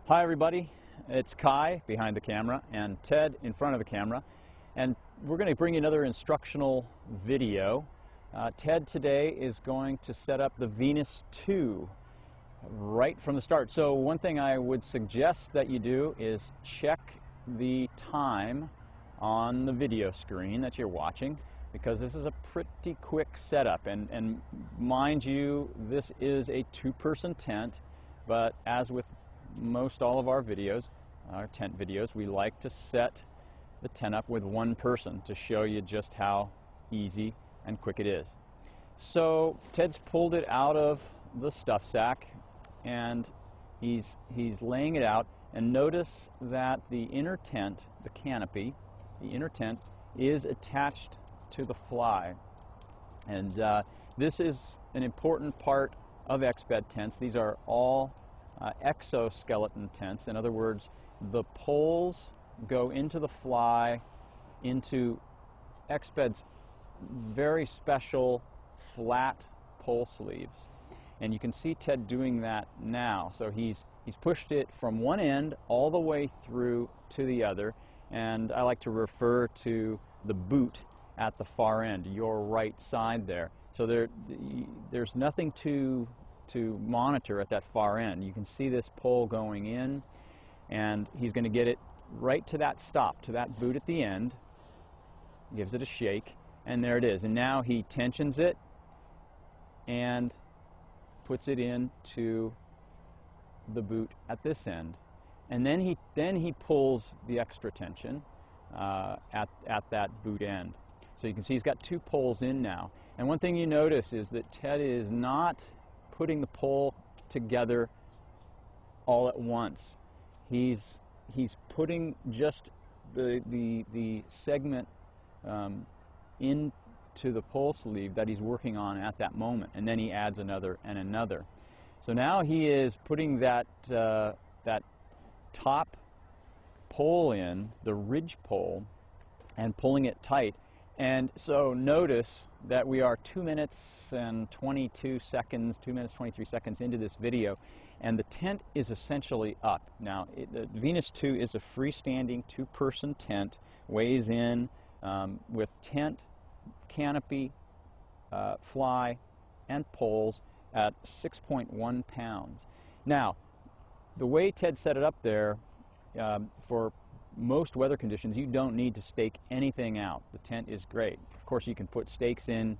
Hi everybody, it's Kai behind the camera and Ted in front of the camera, and we're going to bring you another instructional video. Ted today is going to set up the Venus II right from the start. So one thing I would suggest that you do is check the time on the video screen that you're watching, because this is a pretty quick setup, and mind you, this is a two-person tent, but as with most all of our videos, our tent videos, we like to set the tent up with one person to show you just how easy and quick it is. So Ted's pulled it out of the stuff sack and he's laying it out, and notice that the inner tent, the canopy, the inner tent is attached to the fly, and this is an important part of Exped tents. These are all exoskeleton tents. In other words, the poles go into the fly, into Exped's very special flat pole sleeves, and you can see Ted doing that now. So he's pushed it from one end all the way through to the other, and I like to refer to the boot at the far end, your right side there. So there's nothing to monitor at that far end. You can see this pole going in, and he's going to get it right to that stop, to that boot at the end, gives it a shake, and there it is. And now he tensions it and puts it into the boot at this end, and then he pulls the extra tension at that boot end. So you can see he's got two poles in now. And one thing you notice is that Ted is not putting the pole together all at once. He's putting just the segment into the pole sleeve that he's working on at that moment, and then he adds another and another. So now he is putting that that top pole in, the ridge pole, and pulling it tight. And so notice that we are 2 minutes and 22 seconds, 2 minutes 23 seconds into this video, and the tent is essentially up. Now, the Venus II is a freestanding two-person tent, weighs in with tent, canopy, fly, and poles at 6.1 pounds. Now, the way Ted set it up there, for most weather conditions, you don't need to stake anything out. The tent is great. Of course, you can put stakes in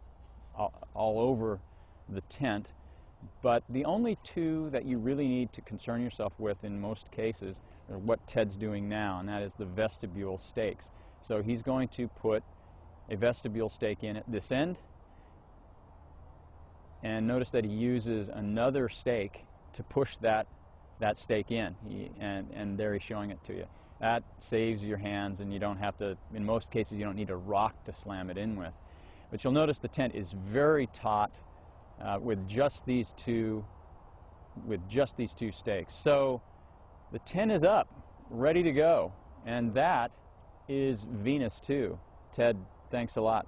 all over the tent, but the only two that you really need to concern yourself with in most cases are what Ted's doing now, and that is the vestibule stakes. So he's going to put a vestibule stake in at this end, and notice that he uses another stake to push that stake in, and there he's showing it to you. That saves your hands, and you don't have to, in most cases, you don't need a rock to slam it in with. But you'll notice the tent is very taut with just these two stakes. So the tent is up, ready to go, and that is Venus II. Ted, thanks a lot.